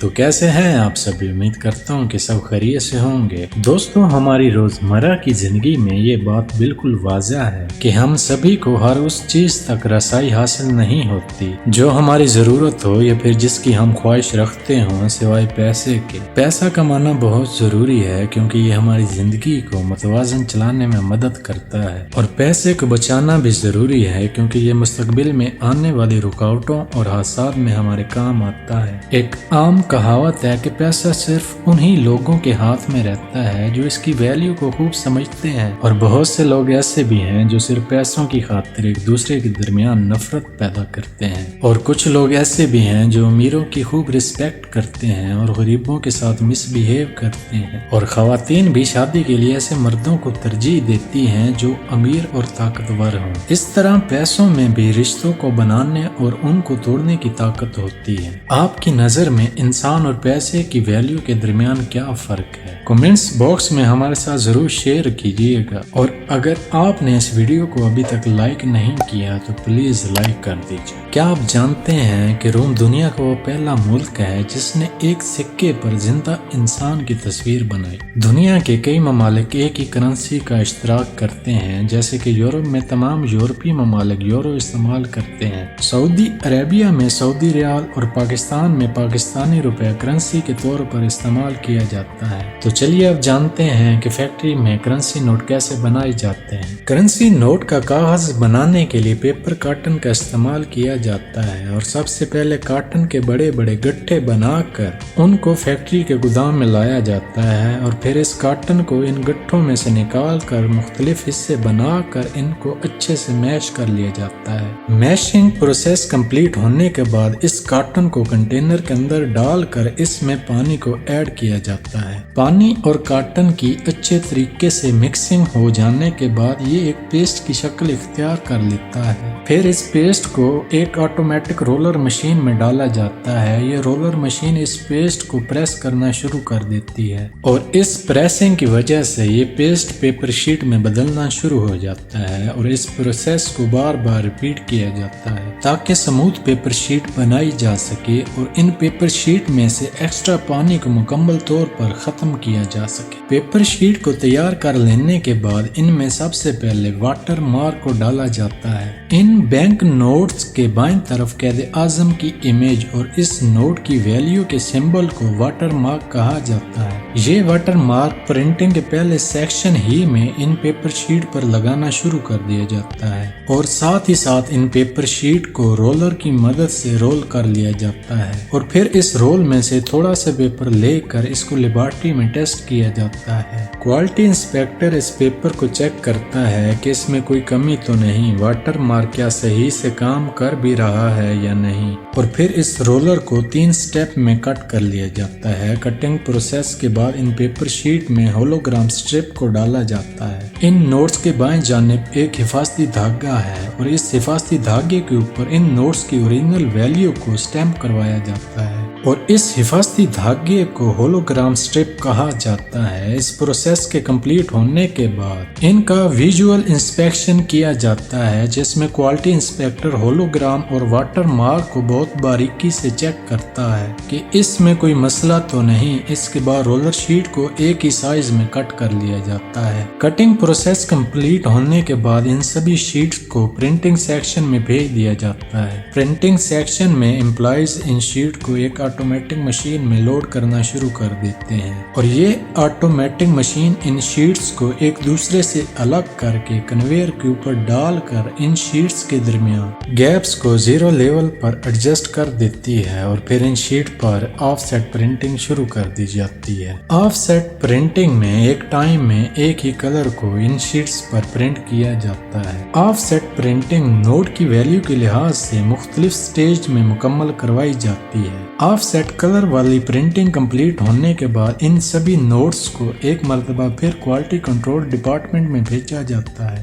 تو کیسے ہیں آپ سبھی؟ امید کرتا ہوں کہ سب خیریت سے ہوں گے۔ دوستوں، ہماری روزمرہ کی زندگی میں یہ بات بالکل واضح ہے کہ ہم سبھی کو ہر اس چیز تک رسائی حاصل نہیں ہوتی جو ہماری ضرورت ہو یا پھر جس کی ہم خواہش رکھتے ہوں سوائے پیسے کے۔ پیسہ کمانا بہت ضروری ہے کیونکہ یہ ہماری زندگی کو متوازن چلانے میں مدد کرتا ہے، اور پیسے کو بچانا بھی ضروری ہے کیونکہ یہ مستقبل میں آنے والی رکاوٹوں اور حادثات میں ہمارے کام آتا ہے۔ ایک عام کہاوت ہے کہ پیسہ صرف انہی لوگوں کے ہاتھ میں رہتا ہے جو اس کی ویلیو کو خوب سمجھتے ہیں، اور بہت سے لوگ ایسے بھی ہیں جو صرف پیسوں کی خاطر ایک دوسرے کے درمیان نفرت پیدا کرتے ہیں، اور کچھ لوگ ایسے بھی ہیں جو امیروں کی خوب رسپیکٹ کرتے ہیں اور غریبوں کے ساتھ مس بیہیو کرتے ہیں، اور خواتین بھی شادی کے لیے ایسے مردوں کو ترجیح دیتی ہیں جو امیر اور طاقتور ہوں۔ اس طرح پیسوں میں بھی رشتوں کو بنانے اور ان کو توڑنے کی طاقت ہوتی ہے۔ آپ کی نظر میں انسان اور پیسے کی ویلیو کے درمیان کیا فرق ہے؟ کمنٹس باکس میں ہمارے ساتھ ضرور شیئر کیجیے گا، اور اگر آپ نے اس ویڈیو کو ابھی تک لائک نہیں کیا تو پلیز لائک کر دیجیے۔ کیا آپ جانتے ہیں کہ روم دنیا کا وہ پہلا ملک ہے جس نے ایک سکے پر زندہ انسان کی تصویر بنائی؟ دنیا کے کئی ممالک ایک ہی کرنسی کا اشتراک کرتے ہیں، جیسے کہ یورپ میں تمام یورپی ممالک یورو استعمال کرتے ہیں، سعودی عربیہ میں سعودی ریال اور پاکستان میں پاکستانی روپے کرنسی کے طور پر استعمال کیا جاتا ہے۔ تو چلیے اب جانتے ہیں کہ فیکٹری میں کرنسی نوٹ کیسے بنائے جاتے ہیں۔ کرنسی نوٹ کا کاغذ بنانے کے لیے پیپر کاٹن کا استعمال کیا جاتا ہے، اور سب سے پہلے کاٹن کے بڑے بڑے گٹھے بنا کر ان کو فیکٹری کے گودام میں لایا جاتا ہے، اور پھر اس کاٹن کو ان گٹھوں میں سے نکال کر مختلف حصے بنا کر ان کو اچھے سے میش کر لیا جاتا ہے۔ میشنگ پروسیس کمپلیٹ ہونے کے بعد اس کاٹن کو کنٹینر کے اندر ڈال کر اس میں پانی کو ایڈ کیا جاتا ہے۔ پانی اور کاٹن کی اچھے طریقے سے مکسنگ ہو جانے کے بعد یہ ایک پیسٹ کی شکل اختیار کر لیتا ہے۔ پھر اس پیسٹ کو ایک آٹومیٹک رولر مشین میں ڈالا جاتا ہے۔ یہ رولر مشین اس پیسٹ کو پریس کرنا شروع کر دیتی ہے، اور اس پریسنگ کی وجہ سے یہ پیسٹ پیپر شیٹ میں بدلنا شروع ہو جاتا ہے، اور اس پروسیس کو بار بار ریپیٹ کیا جاتا ہے تاکہ اسموتھ پیپر شیٹ بنائی جا سکے اور ان پیپر شیٹ میں سے ایکسٹرا پانی کو مکمل طور پر ختم کیا جا سکے۔ پیپر شیٹ کو تیار کر لینے کے بعد ان میں سب سے پہلے واٹر مارک کو ڈالا جاتا ہے۔ ان بینک نوٹس کے بائیں طرف قائد اعظم کی امیج اور اس نوٹ کی ویلیو کے سمبل کو واٹر مارک کہا جاتا ہے۔ یہ واٹر مارک پرنٹنگ کے پہلے سیکشن ہی میں ان پیپر شیٹ پر لگانا شروع کر دیا جاتا ہے، اور ساتھ ہی ساتھ ان پیپر شیٹ کو رولر کی مدد سے رول کر لیا جاتا ہے، اور پھر اس رول میں سے تھوڑا سا پیپر لے کر اس کو لیبارٹری میں ٹیسٹ کیا جاتا ہے۔ کوالٹی انسپیکٹر اس پیپر کو چیک کرتا ہے کہ اس میں کوئی کمی تو نہیں، واٹر مارک کیا صحیح سے کام کر بھی رہا ہے یا نہیں، اور پھر اس رولر کو 3 سٹیپ میں کٹ کر لیا جاتا ہے۔ کٹنگ پروسیس کے بعد ان پیپر شیٹ میں ہولوگرام سٹرپ کو ڈالا جاتا ہے۔ ان نوٹس کے بائیں جانب ایک حفاظتی دھاگا ہے، اور اس حفاظتی دھاگے کے اوپر ان نوٹس کی اوریجنل ویلیو کو سٹیمپ کروایا جاتا ہے، اور اس حفاظتی دھاگے کو ہولوگرام سٹرپ کہا جاتا ہے۔ اس پروسیس کے کمپلیٹ ہونے کے بعد ان کا ویژول انسپیکشن کیا جاتا ہے، جس میں کوالٹی انسپیکٹر ہولوگرام اور واٹر مارک کو بہت باریکی سے چیک کرتا ہے کہ اس میں کوئی مسئلہ تو نہیں۔ اس کے بعد رولر شیٹ کو ایک ہی سائز میں کٹ کر لیا جاتا ہے۔ کٹنگ پروسیس کمپلیٹ ہونے کے بعد ان سبھی شیٹس کو پرنٹنگ سیکشن میں بھیج دیا جاتا ہے۔ پرنٹنگ سیکشن میں امپلائیز ان شیٹ کو ایک آٹومیٹک مشین میں لوڈ کرنا شروع کر دیتے ہیں، اور یہ آٹومیٹک مشین ان شیٹس کو ایک دوسرے سے الگ کر کے کنویئر کے اوپر ڈال کر ان شیٹس کے درمیان گیپس کو 0 لیول پر ایڈجسٹ کر دیتی ہے، اور پھر ان شیٹ پر آف سیٹ پرنٹنگ شروع کر دی جاتی ہے۔ آف سیٹ پرنٹنگ میں ایک ٹائم میں ایک ہی کلر کو ان شیٹس پر پرنٹ کیا جاتا ہے۔ آف سیٹ پرنٹنگ نوٹ کی ویلیو کے لحاظ سے مختلف سٹیج میں مکمل کروائی جاتی ہے۔ آف سیٹ کلر والی پرنٹنگ کمپلیٹ ہونے کے بعد ان سبھی نوٹس کو ایک مرتبہ پھر کوالٹی کنٹرول ڈپارٹمنٹ میں بھیجا جاتا ہے۔